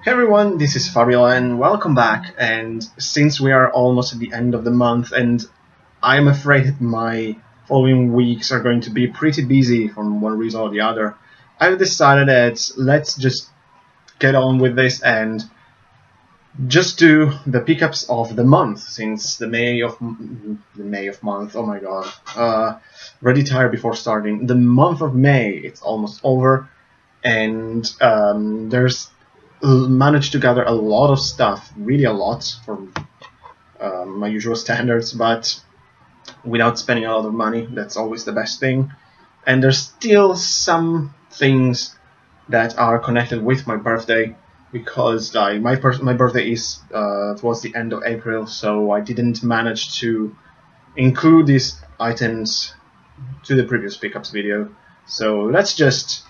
Hey everyone, this is Fabio and welcome back. And since we are almost at the end of the month, and I'm afraid that my following weeks are going to be pretty busy from one reason or the other, I've decided that let's just get on with this and just do the pickups of the month, since the May of month. Oh my god, already tired before starting. The month of May, it's almost over, and there's managed to gather a lot of stuff, really a lot for my usual standards, but without spending a lot of money. That's always the best thing. And there's still some things that are connected with my birthday, because like my birthday is towards the end of April, so I didn't manage to include these items to the previous pickups video. So let's just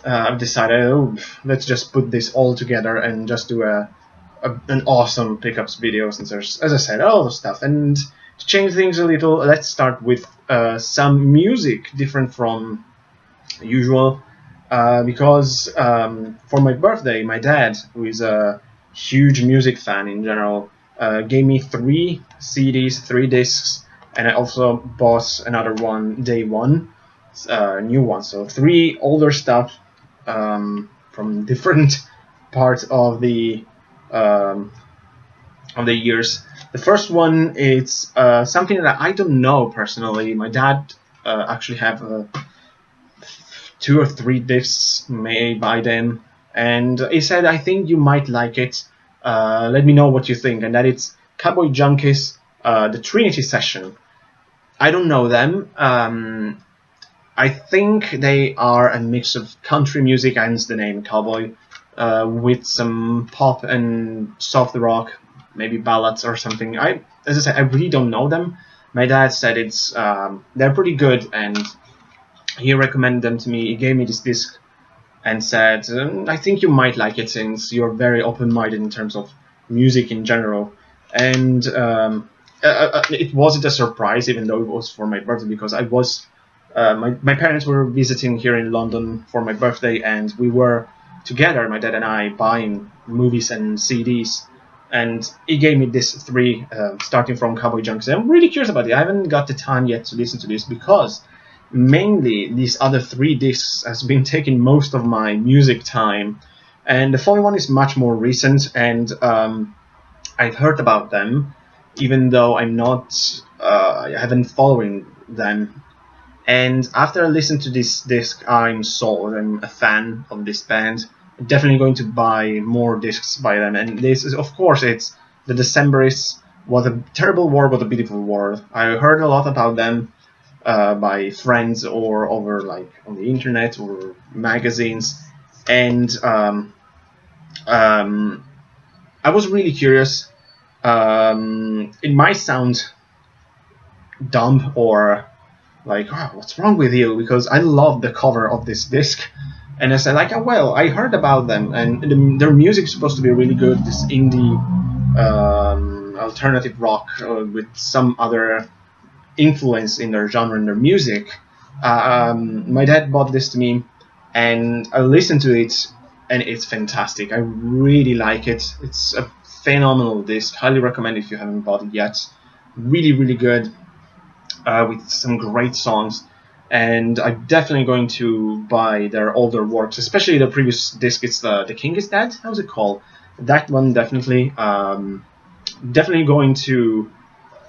I've decided, let's just put this all together and just do an awesome pickups video, since there's, as I said, all the stuff. And to change things a little, let's start with some music different from usual, because for my birthday, my dad, who is a huge music fan in general, gave me 3 CDs, 3 discs, and I also bought another one day one, new one. So 3 older stuff from different parts of the years. The first one is something that I don't know personally. My dad actually have 2 or 3 discs made by them, and he said, "I think you might like it. Let me know what you think." And that it's Cowboy Junkies, the Trinity Session. I don't know them. I think they are a mix of country music, hence the name Cowboy, with some pop and soft rock, maybe ballads or something. As I said, I really don't know them. My dad said they're pretty good, and he recommended them to me. He gave me this disc and said, "I think you might like it, since you're very open-minded in terms of music in general." And it wasn't a surprise, even though it was for my birthday, because I was. My parents were visiting here in London for my birthday, and we were together, my dad and I, buying movies and CDs. And he gave me this 3, starting from Cowboy Junkies. I'm really curious about it. I haven't got the time yet to listen to this, because mainly these other 3 discs has been taking most of my music time. And the following one is much more recent, and I've heard about them, even though I haven't following them. And after I listened to this disc, I'm sold. I'm a fan of this band. I'm definitely going to buy more discs by them. And this is, of course, it's the Decemberists. What a terrible war, what a beautiful war. I heard a lot about them by friends or over like on the internet or magazines. And I was really curious. It might sound dumb or like, "Oh, what's wrong with you?" because I love the cover of this disc, and I said, like, "Oh, well, I heard about them, and their music's supposed to be really good. This indie alternative rock with some other influence in their genre and their music." My dad bought this to me, and I listened to it, and it's fantastic. I really like it. It's a phenomenal disc. Highly recommend if you haven't bought it yet. Really, really good. With some great songs, and I'm definitely going to buy their older works, especially the previous disc. It's the King is Dead. How's it called? That one definitely. Definitely going to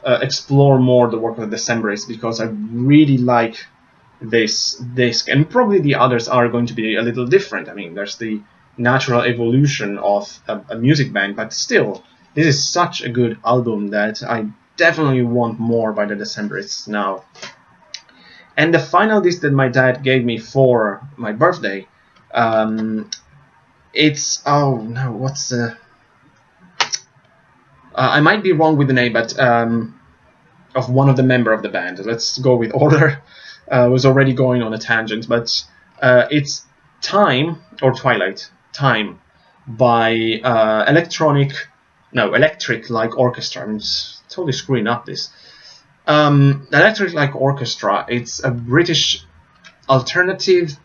explore more the work of the Decemberists, because I really like this disc, and probably the others are going to be a little different. I mean, there's the natural evolution of a music band, but still, this is such a good album that I definitely want more by the Decemberists now. And the final disc that my dad gave me for my birthday, it's, oh no, what's the, I might be wrong with the name, but of one of the member of the band. Let's go with order. I was already going on a tangent, but it's Time, or Twilight, Time, by Electric Like Orchestra. I'm totally screwing up this. Electric Like Orchestra. It's a British alternative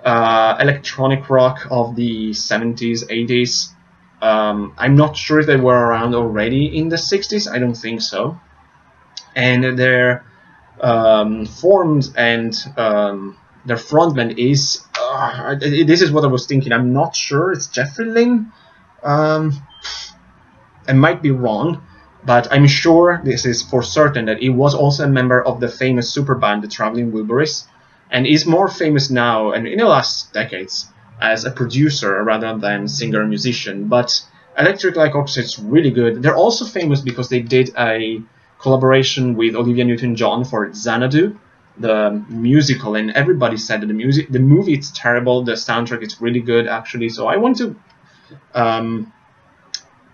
electronic rock of the 70s, 80s. I'm not sure if they were around already in the 60s. I don't think so. And their formed and their frontman is this is what I was thinking. I'm not sure. It's Jeffrey Lynne. I might be wrong, but I'm sure this is for certain that he was also a member of the famous super band, the Traveling Wilburys, and is more famous now and in the last decades as a producer rather than singer and musician. But Electric Light Orchestra is really good. They're also famous because they did a collaboration with Olivia Newton-John for Xanadu, the musical, and everybody said that the movie it's terrible, the soundtrack is really good actually. So I want to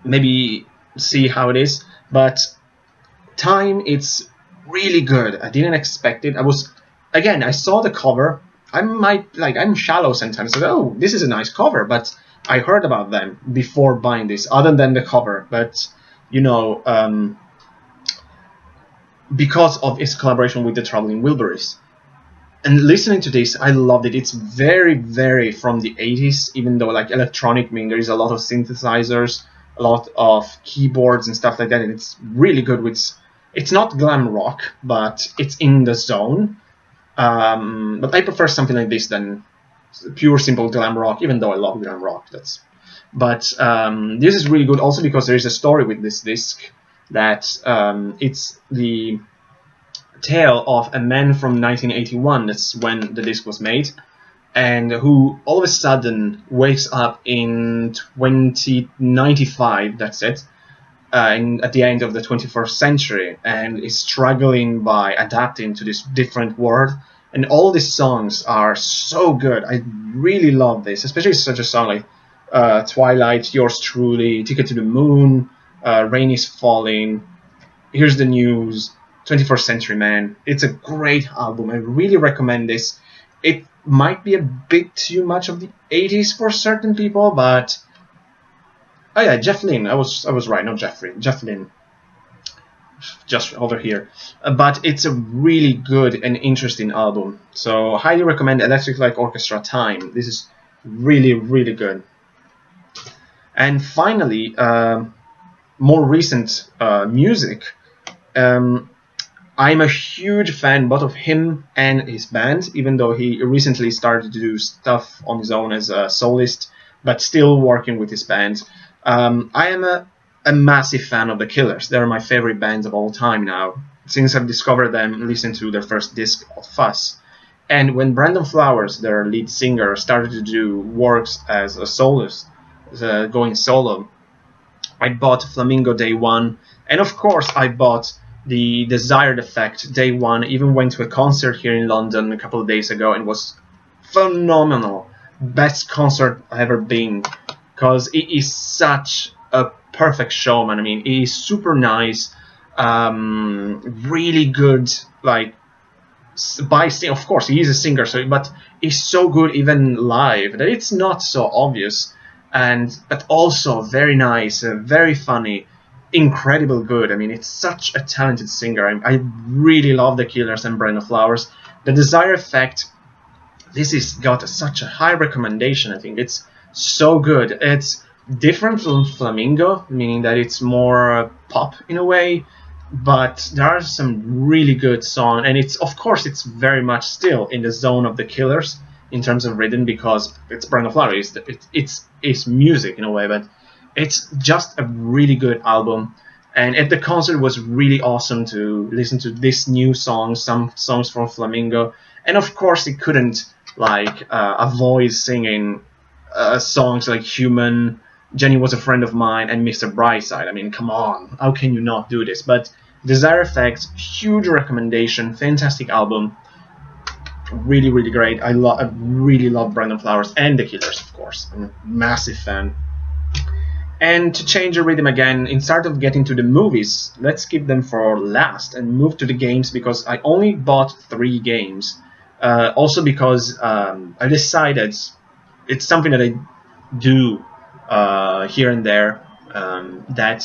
maybe see how it is, but Time, it's really good. I didn't expect it. I saw the cover. I'm shallow sometimes. Like, oh, this is a nice cover, but I heard about them before buying this, other than the cover. But you know, because of its collaboration with the Traveling Wilburys. And listening to this, I loved it. It's very, very from the 80s, even though like electronic, I mean, there is a lot of synthesizers, a lot of keyboards and stuff like that, and it's really good. It's not glam rock, but it's in the zone. But I prefer something like this than pure, simple glam rock, even though I love glam rock. But this is really good also because there is a story with this disc that it's the tale of a man from 1981, that's when the disc was made, and who all of a sudden wakes up in 2095, that's it, at the end of the 21st century, and is struggling by adapting to this different world. And all these songs are so good. I really love this, especially such a song like Twilight, Yours Truly, Ticket to the Moon, Rain is Falling, Here's the News, 21st Century Man. It's a great album. I really recommend this. It might be a bit too much of the 80s for certain people, but oh yeah, Jeff Lynne. I was right, not Jeffrey. Jeff Lynne, just over here. But it's a really good and interesting album. So highly recommend Electric Light Orchestra Time. This is really, really good. And finally, more recent music. I'm a huge fan both of him and his band, even though he recently started to do stuff on his own as a soloist, but still working with his band. I am a massive fan of The Killers. They're my favorite bands of all time now, since I've discovered them listening to their first disc, Fuss. And when Brandon Flowers, their lead singer, started to do works as a soloist, going solo, I bought Flamingo day one, and of course I bought the Desired Effect day one. Even went to a concert here in London a couple of days ago and was phenomenal. Best concert I've ever been, because it is such a perfect showman. I mean, he is super nice, really good, like of course he is a singer, but he's so good even live that it's not so obvious, but also very nice, very funny, incredible good. I mean, it's such a talented singer. I really love The Killers and Brandon Flowers. The Desire Effect, this has got such a high recommendation. I think it's so good. It's different from Flamingo, meaning that it's more pop in a way, but there are some really good songs, and of course it's very much still in the zone of The Killers in terms of rhythm, because it's Brandon Flowers. It's music in a way, but it's just a really good album. And at the concert it was really awesome to listen to this new song, some songs from Flamingo, and of course he couldn't avoid singing songs like Human, Jenny Was a Friend of Mine, and Mr. Brightside. I mean, come on, how can you not do this? But Desire Effect, huge recommendation, fantastic album, really, really great. I really love Brandon Flowers and The Killers, of course. I'm a massive fan. And to change the rhythm again, instead of getting to the movies, let's keep them for last and move to the games, because I only bought 3 games. Also because I decided it's something that I do here and there, that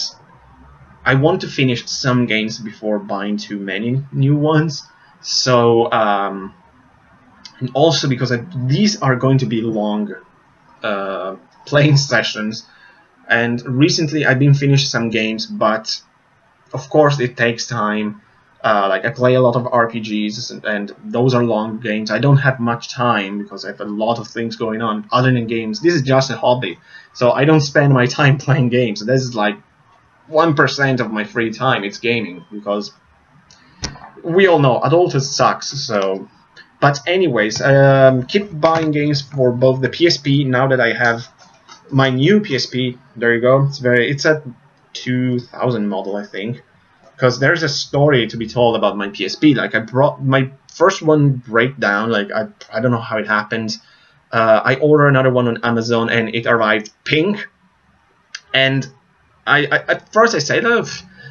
I want to finish some games before buying too many new ones. So and also because these are going to be long playing sessions. And recently I've been finishing some games, but of course it takes time. Like I play a lot of RPGs, and those are long games. I don't have much time because I have a lot of things going on other than games. This is just a hobby, so I don't spend my time playing games. This is like 1% of my free time. It's gaming, because we all know adulthood sucks. So, but anyways, keep buying games for both the PSP. Now that I have my new PSP, there you go. It's a 2000 model, I think. Because there's a story to be told about my PSP. Like, I brought my first one breakdown. Like, I don't know how it happened. I ordered another one on Amazon and it arrived pink. And I at first I said, oh,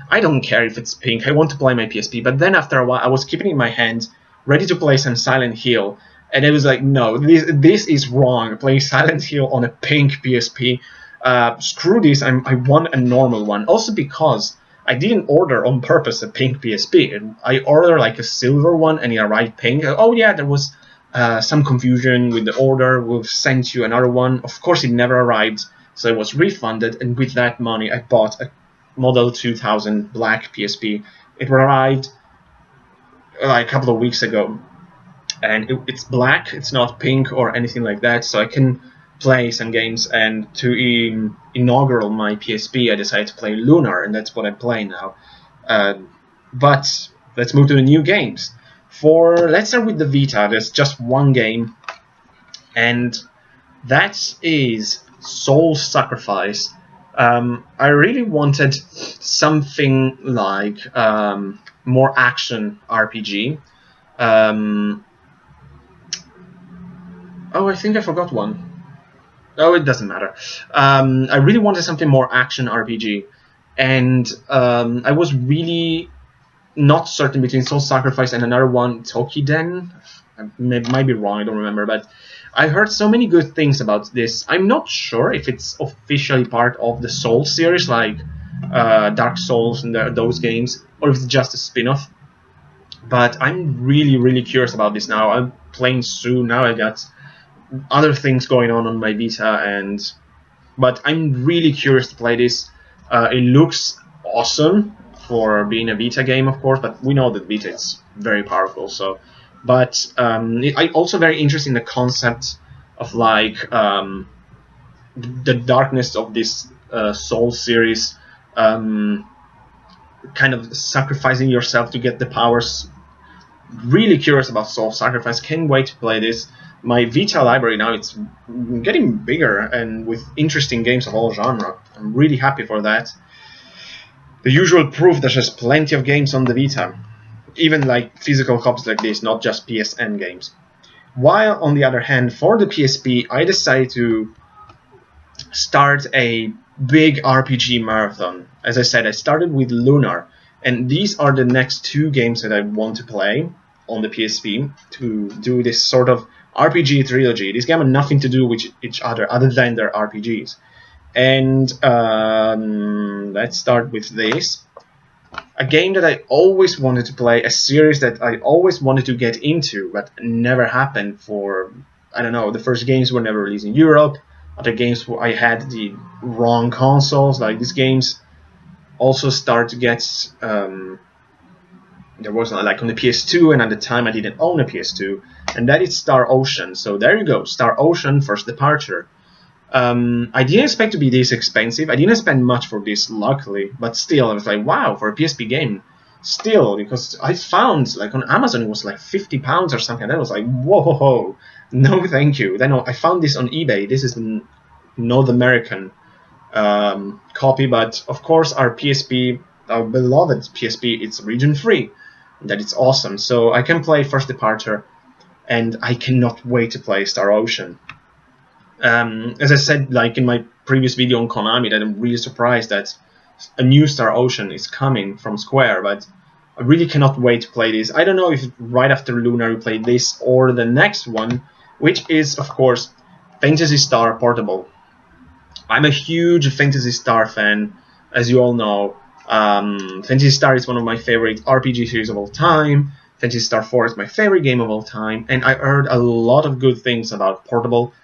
I don't care if it's pink. I want to play my PSP. But then after a while, I was keeping it in my hand, ready to play some Silent Hill. And it was like, no, this is wrong. Playing Silent Hill on a pink PSP. Screw this. I want a normal one. Also because I didn't order on purpose a pink PSP. I ordered like a silver one and it arrived pink. Oh yeah, there was some confusion with the order. We'll send you another one. Of course, it never arrived, so it was refunded. And with that money, I bought a Model 2000 black PSP. It arrived like a couple of weeks ago, and it's black. It's not pink or anything like that, so I can play some games. And to inaugural my PSP, I decided to play Lunar, and that's what I play now. But let's move to the new games. Let's start with the Vita. There's just one game, and that is Soul Sacrifice. I really wanted something like more action RPG. Oh, I think I forgot one. Oh, it doesn't matter. I really wanted something more action RPG, and I was really not certain between Soul Sacrifice and another one, Tokiden. I might be wrong, I don't remember, but I heard so many good things about this. I'm not sure if it's officially part of the Soul series, like Dark Souls and those games, or if it's just a spin-off. But I'm really, really curious about this now. I'm playing soon. Now I got other things going on my Vita, but I'm really curious to play this. It looks awesome for being a Vita game, of course, but we know that Vita is very powerful. So, but I'm also very interested in the concept of like the darkness of this Soul series, kind of sacrificing yourself to get the powers. Really curious about Soul Sacrifice. Can't wait to play this. My Vita library now, it's getting bigger and with interesting games of all genre. I'm really happy for that. The usual proof that there's plenty of games on the Vita, even like physical copies like this, not just PSN games. While on the other hand, for the PSP, I decided to start a big RPG marathon. As I said, I started with Lunar, and these are the next two games that I want to play on the PSP to do this sort of RPG trilogy. These games have nothing to do with each other than they're RPGs. And let's start with this. A game that I always wanted to play, a series that I always wanted to get into, but never happened for, I don't know, the first games were never released in Europe. Other games I had the wrong consoles. Like these games also start to get, there was like on the PS2, and at the time I didn't own a PS2, and that is Star Ocean. So there you go, Star Ocean First Departure. I didn't expect to be this expensive. I didn't spend much for this, luckily, but still, I was like, wow, for a PSP game, still, because I found, like, on Amazon, it was like £50 or something, and I was like, whoa, no thank you. Then I found this on eBay. This is a North American copy, but of course our PSP, our beloved PSP, it's region free. That it's awesome. So I can play First Departure, and I cannot wait to play Star Ocean. As I said, like in my previous video on Konami, that I'm really surprised that a new Star Ocean is coming from Square, but I really cannot wait to play this. I don't know if right after Lunar we play this or the next one, which is, of course, Phantasy Star Portable. I'm a huge Phantasy Star fan, as you all know. Phantasy Star is one of my favorite RPG series of all time. Phantasy Star 4 is my favorite game of all time, and I heard a lot of good things about Portable.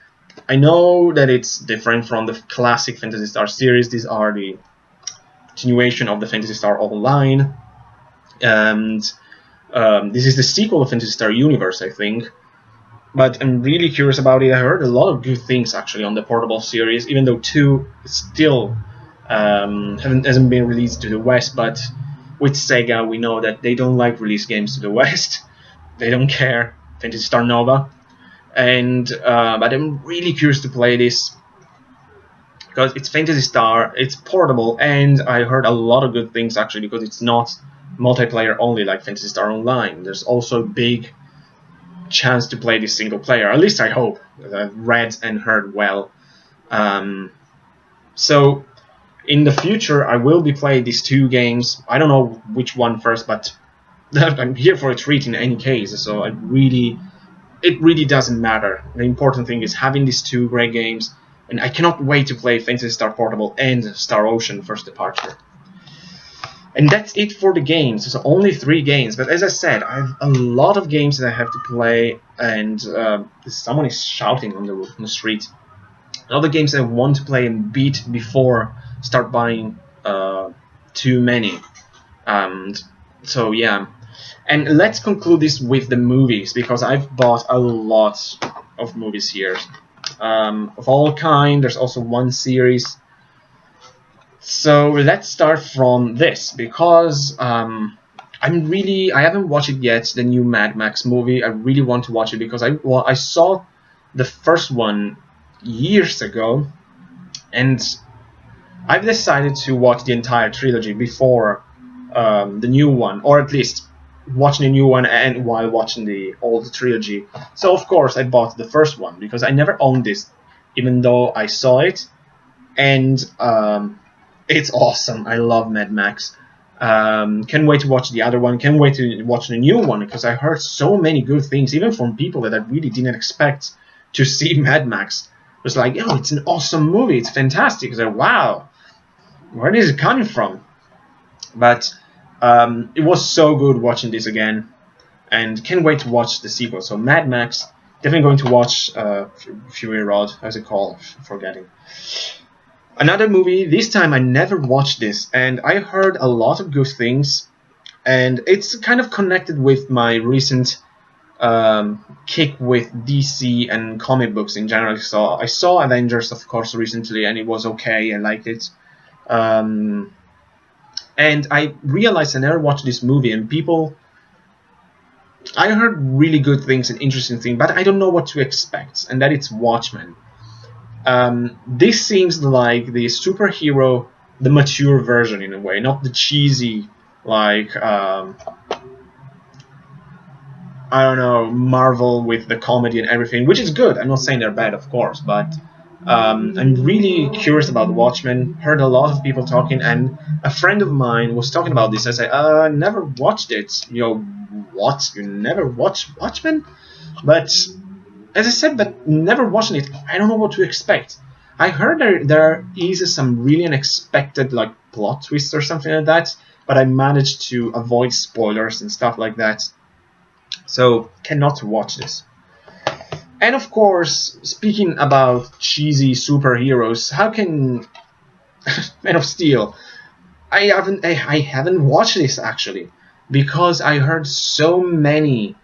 I know that it's different from the classic Phantasy Star series. These are the continuation of the Phantasy Star Online, and this is the sequel of Phantasy Star Universe, I think. But I'm really curious about it. I heard a lot of good things actually on the Portable series, even though 2 still hasn't been released to the West. But with Sega, we know that they don't like release games to the West. They don't care. Phantasy Star Nova, and but I'm really curious to play this because it's Phantasy Star, it's portable, and I heard a lot of good things actually because it's not multiplayer only like Phantasy Star Online. There's also a big chance to play this single player. At least I hope. I've read and heard well. So in the future, I will be playing these 2 games. I don't know which one first, but I'm here for a treat in any case. So it really doesn't matter. The important thing is having these 2 great games, and I cannot wait to play Phantasy Star Portable and Star Ocean First Departure. And that's it for the games. So only 3 games, but as I said, I have a lot of games that I have to play, and someone is shouting on the street. Other games I want to play and beat before start buying too many. So yeah, and let's conclude this with the movies, because I've bought a lot of movies here, of all kind. There's also one series. So let's start from this, because I haven't watched it yet, the new Mad Max movie. I really want to watch it because I saw the first one years ago, and I've decided to watch the entire trilogy before the new one, or at least watching the new one and while watching the old trilogy. So of course I bought the first one because I never owned this, even though I saw it, and it's awesome. I love Mad Max. Can't wait to watch the other one. Can't wait to watch the new one because I heard so many good things, even from people that I really didn't expect to see Mad Max. It was like, oh, it's an awesome movie. It's fantastic. I was like, wow, where is it coming from? But it was so good watching this again, and can't wait to watch the sequel. So Mad Max, definitely going to watch Fury Road. How's it called? I'm forgetting. Another movie, this time I never watched this, and I heard a lot of good things, and it's kind of connected with my recent kick with DC and comic books in general. So I saw Avengers, of course, recently, and it was okay. I liked it. And I realized I never watched this movie, and I heard really good things and interesting things, but I don't know what to expect, and that it's Watchmen. This seems like the superhero, the mature version in a way, not the cheesy, like, I don't know, Marvel with the comedy and everything, which is good. I'm not saying they're bad, of course, but I'm really curious about Watchmen. Heard a lot of people talking, and a friend of mine was talking about this. I said, never watched it. You know, what? You never watched Watchmen? But as I said, but never watching it, I don't know what to expect. I heard there is some really unexpected like plot twist or something like that, but I managed to avoid spoilers and stuff like that. So cannot watch this. And of course, speaking about cheesy superheroes, how can Man of Steel? I haven't watched this actually, because I heard so many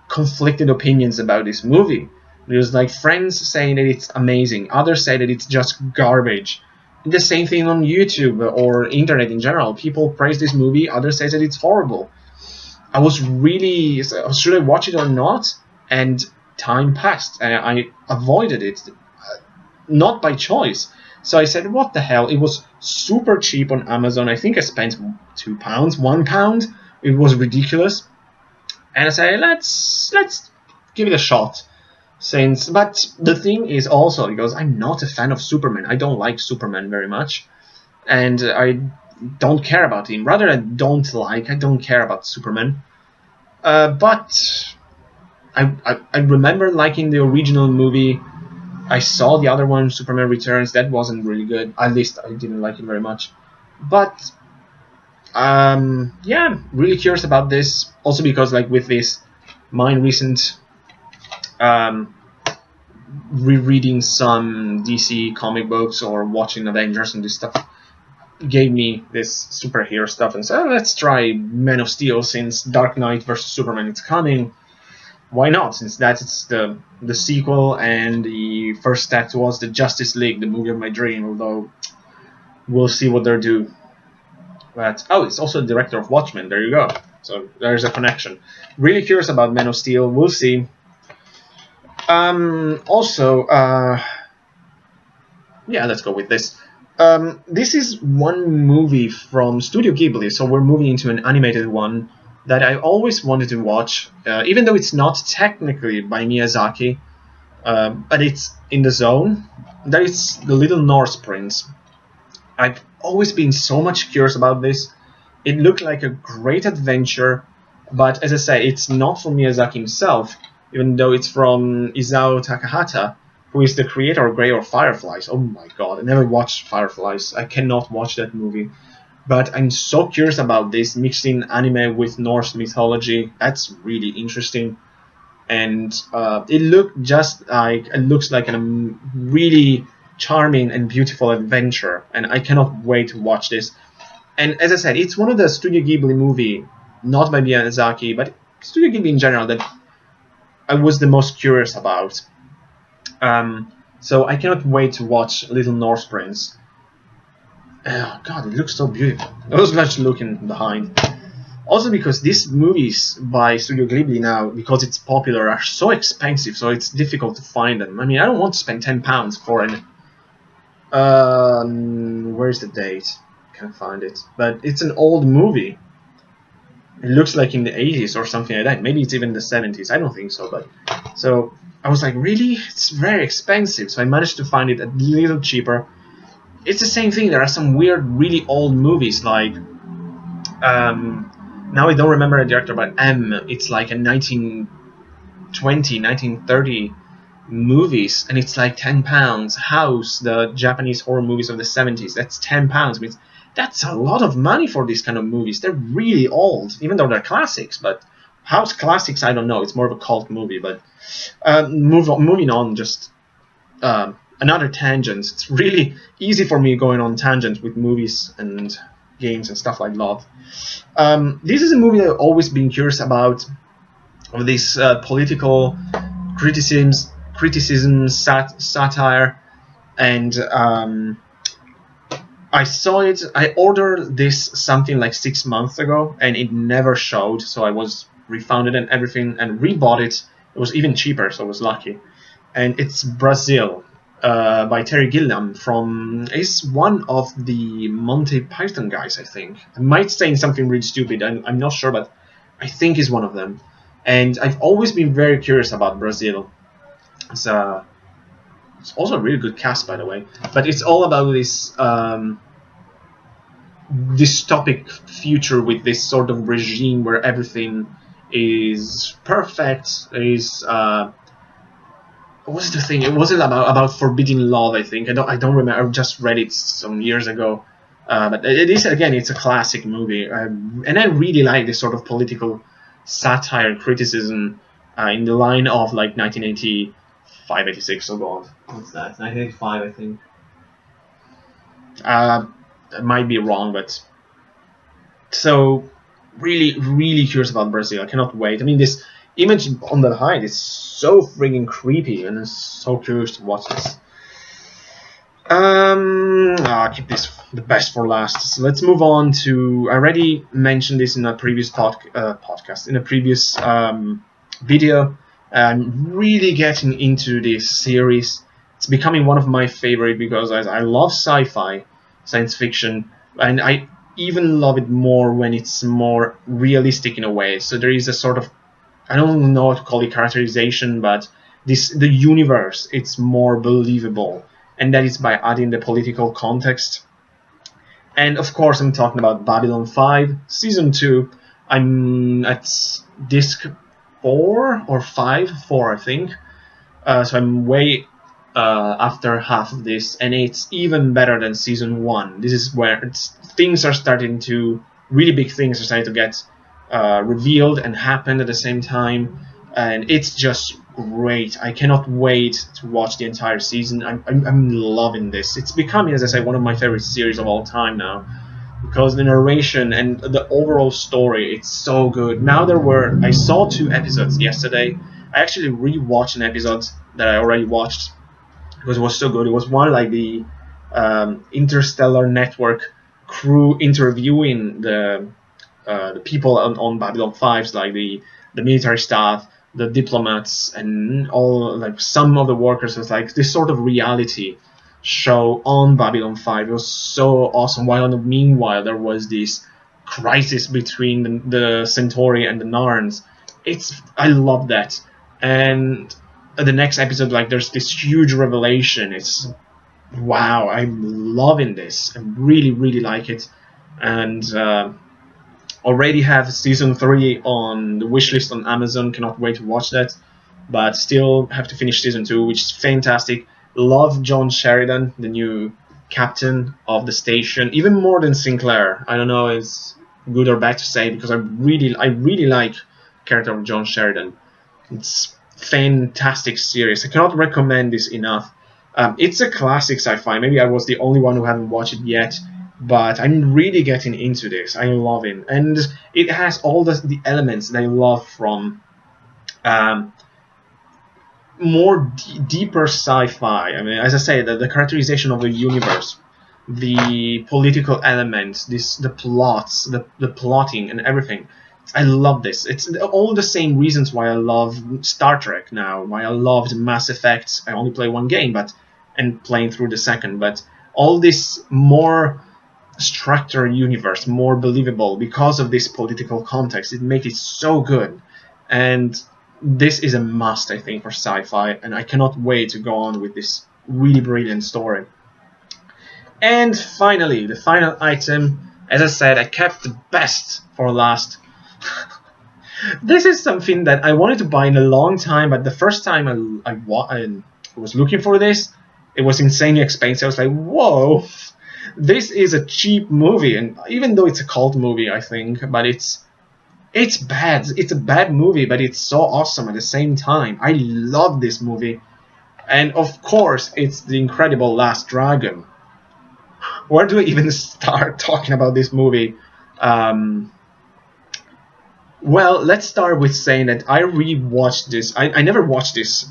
conflicted opinions about this movie. There's like friends saying that it's amazing, others say that it's just garbage. The same thing on YouTube or internet in general. People praise this movie, others say that it's horrible. I was really, should I watch it or not? And time passed, and I avoided it, not by choice. So I said, what the hell? It was super cheap on Amazon. I think I spent £2, £1. It was ridiculous. And I said, let's give it a shot. But the thing is also, because I'm not a fan of Superman. I don't like Superman very much, and I don't care about him. Rather, I don't care about Superman. But I remember liking the original movie. I saw the other one, Superman Returns. That wasn't really good. At least I didn't like it very much. But Yeah, really curious about this. Also because like with this, my recent um, rereading some DC comic books or watching Avengers and this stuff gave me this superhero stuff and said, oh, let's try Man of Steel since Dark Knight vs Superman is coming. Why not? Since that's the sequel and the first step towards the Justice League, the movie of my dream. Although we'll see what they'll do. But it's also the director of Watchmen. There you go. So there's a connection. Really curious about Man of Steel. We'll see. Also, yeah, let's go with this. This is one movie from Studio Ghibli, so we're moving into an animated one that I always wanted to watch, even though it's not technically by Miyazaki, but it's in the zone. That is The Little Norse Prince. I've always been so much curious about this. It looked like a great adventure, but as I say, it's not from Miyazaki himself, even though it's from Isao Takahata, who is the creator of Grey or Fireflies. Oh my god, I never watched Fireflies. I cannot watch that movie. But I'm so curious about this, mixing anime with Norse mythology. That's really interesting. And it looks like a really charming and beautiful adventure. And I cannot wait to watch this. And as I said, it's one of the Studio Ghibli movie, not by Miyazaki, but Studio Ghibli in general, that I was the most curious about. So I cannot wait to watch Little Norse Prince. Oh god, it looks so beautiful. I was just looking behind. Also because these movies by Studio Ghibli now, because it's popular, are so expensive, so it's difficult to find them. I mean, I don't want to spend £10 for an... where's the date? Can't find it. But it's an old movie. It looks like in the 80s or something like that. Maybe it's even the 70s. I don't think so, but... So, I was like, really? It's very expensive. So I managed to find it a little cheaper. It's the same thing. There are some weird, really old movies, like... now I don't remember the director, but it's like a 1920, 1930 movies, and it's like £10. House, the Japanese horror movies of the 70s, that's £10. I mean, that's a lot of money for these kind of movies. They're really old, even though they're classics, but House classics, I don't know. It's more of a cult movie, but moving on, just another tangent. It's really easy for me going on tangents with movies and games and stuff like that. This is a movie that I've always been curious about, of this political criticism, satire, and I saw it. I ordered this something like 6 months ago, and it never showed, so I was refunded and everything, and rebought it. It was even cheaper, so I was lucky. And it's Brazil, by Terry Gilliam. He's one of the Monty Python guys, I think. I might say something really stupid, I'm not sure, but I think he's one of them. And I've always been very curious about Brazil. It's also a really good cast, by the way. But it's all about this dystopic future with this sort of regime where everything is perfect. What's the thing? It wasn't about forbidding love, I think. I don't remember. I just read it some years ago. But it is, again, it's a classic movie. And I really like this sort of political satire and criticism in the line of like 1985, 86. Oh god, what's that? 1985, I think. I might be wrong, but so really, really curious about Brazil. I cannot wait. I mean, this image on the behind is so friggin' creepy, and I'm so curious to watch this. I'll keep this the best for last. So let's move on to. I already mentioned this in a previous podcast, in a previous video. I'm really getting into this series. It's becoming one of my favorite because I love sci-fi, science fiction, and I even love it more when it's more realistic in a way. So there is a sort of, I don't know what to call it, characterization, but the universe, it's more believable, and that is by adding the political context. And of course, I'm talking about Babylon 5 season 2. I'm at disc 4 or 5, 4 I think. So I'm way after half of this, and it's even better than season 1. This is where things are starting to really big things are starting to get revealed and happen at the same time, and it's just great. I cannot wait to watch the entire season. I'm loving this. It's becoming, as I say, one of my favorite series of all time now, because the narration and the overall story, it's so good. Now I saw 2 episodes yesterday. I actually rewatched an episode that I already watched because it was so good. It was one like the Interstellar Network crew interviewing the people on Babylon 5s, like the military staff, the diplomats, and all, like some of the workers. It's like this sort of reality show on Babylon 5. It was so awesome. Meanwhile, there was this crisis between the Centauri and the Narns. I love that. And the next episode, like, there's this huge revelation. It's wow, I'm loving this. I really, really like it. And already have season 3 on the wishlist on Amazon. Cannot wait to watch that. But still have to finish season 2, which is fantastic. Love John Sheridan, the new captain of the station, even more than Sinclair. I don't know if it's good or bad to say, because I really like the character of John Sheridan. It's fantastic series. I cannot recommend this enough. It's a classic sci-fi. Maybe I was the only one who haven't watched it yet, but I'm really getting into this. I love it, and it has all the elements that I love from more deeper sci-fi. I mean, as I say, the characterization of the universe, the political elements, the plots, the plotting, and everything. I love this. It's all the same reasons why I love Star Trek now, why I loved Mass Effect. I only play one game, and playing through the second, but all this more structured universe, more believable because of this political context. It makes it so good, and this is a must, I think, for sci-fi, and I cannot wait to go on with this really brilliant story. And finally, the final item, as I said, I kept the best for last. This is something that I wanted to buy in a long time, but the first time I was looking for this, it was insanely expensive. I was like, whoa, this is a cheap movie, and even though it's a cult movie, I think, but it's bad. It's a bad movie, but it's so awesome at the same time. I love this movie. And of course, it's The Incredible Last Dragon. Where do I even start talking about this movie? Well, let's start with saying that I rewatched this. I never watched this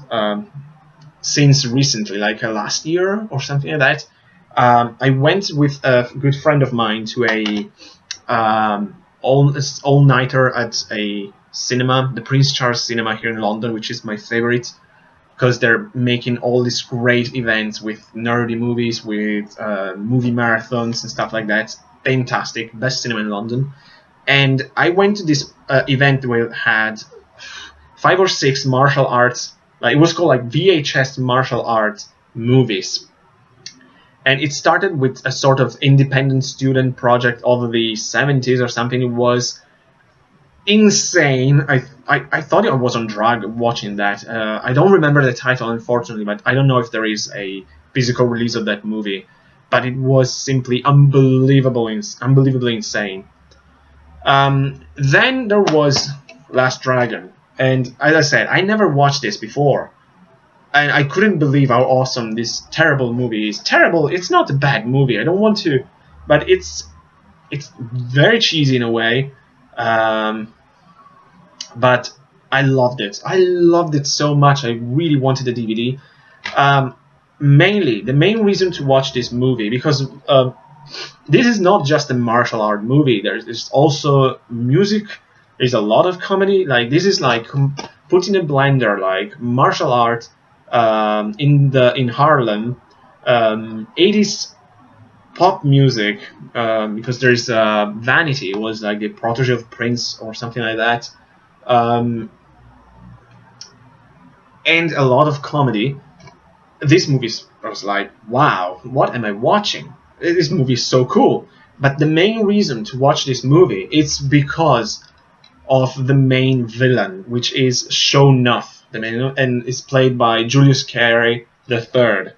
since recently, like last year or something like that. I went with a good friend of mine to a all-nighter at a cinema, the Prince Charles Cinema here in London, which is my favorite, because they're making all these great events with nerdy movies, with movie marathons and stuff like that. Fantastic, best cinema in London. And I went to this event where it had 5 or 6 martial arts, like it was called like VHS martial arts movies. And it started with a sort of independent student project of the 70s or something. It was insane. I thought I was on drug watching that. I don't remember the title, unfortunately, but I don't know if there is a physical release of that movie. But it was simply unbelievably insane. Then there was Last Dragon. And as I said, I never watched this before. And I couldn't believe how awesome this terrible movie is. Terrible, it's not a bad movie. I don't want to... But it's very cheesy in a way. But I loved it. I loved it so much. I really wanted the DVD. The main reason to watch this movie, because this is not just a martial art movie. There's also music. There's a lot of comedy. Like, this is like put in a blender, like martial art in Harlem, 80s pop music, because there's Vanity. It was like the protege of Prince or something like that. And a lot of comedy. This movie was like, wow, what am I watching? This movie is so cool. But the main reason to watch this movie, it's because of the main villain, which is Sho'nuff, and is played by Julius Carey III.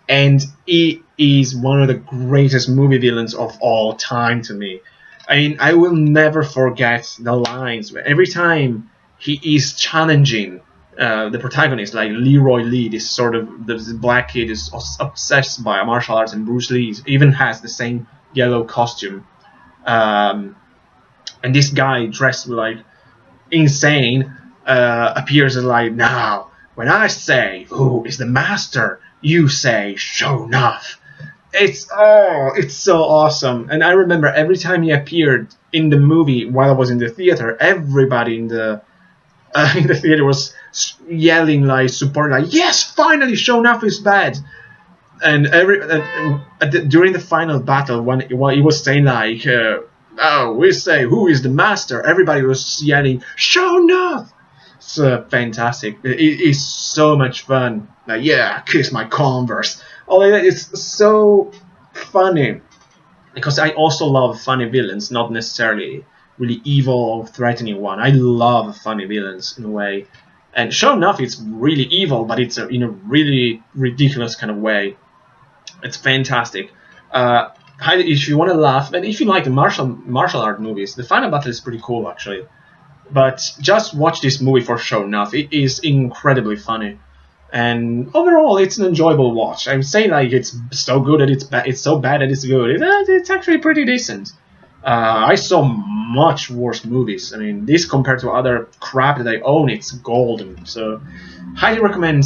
And he is one of the greatest movie villains of all time to me. I mean, I will never forget the lines. Every time he is challenging the protagonist, like Leroy Lee, this sort of this black kid is obsessed by martial arts, and Bruce Lee even has the same yellow costume. And this guy dressed like insane appears as like, now, when I say who is the master, you say show enough. It's so awesome. And I remember every time he appeared in the movie while I was in the theater, everybody in the theater was yelling, like, support, like, yes, finally, show enough is bad. And during the final battle, when he was saying like, oh, we say who is the master, everybody was yelling, show enough. It's fantastic. It is so much fun. Like, yeah, kiss my Converse. All of that is so funny, because I also love funny villains, not necessarily really evil or threatening one. I love funny villains in a way, and sure enough, it's really evil, but it's in a really ridiculous kind of way. It's fantastic. If you want to laugh, and if you like the martial art movies, the final battle is pretty cool actually. But just watch this movie for sure enough. It is incredibly funny. And overall, it's an enjoyable watch. I would say like it's so good that it's so bad that it's good. It's actually pretty decent. I saw much worse movies. I mean, this compared to other crap that I own, it's golden. So, highly recommend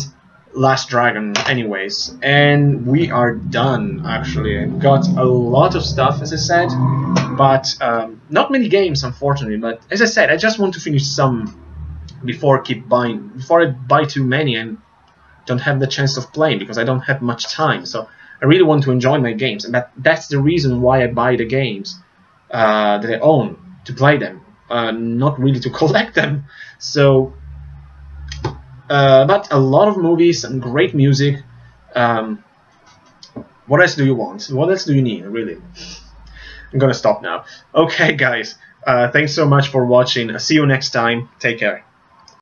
Last Dragon. Anyways, and we are done. Actually, I've got a lot of stuff, as I said, but not many games, unfortunately. But as I said, I just want to finish some before I buy too many and don't have the chance of playing, because I don't have much time. So I really want to enjoy my games, and that's the reason why I buy the games that I own, to play them, not really to collect them. So, but a lot of movies and great music. What else do you want? What else do you need, really? I'm gonna stop now. Okay, guys. Thanks so much for watching. See you next time. Take care.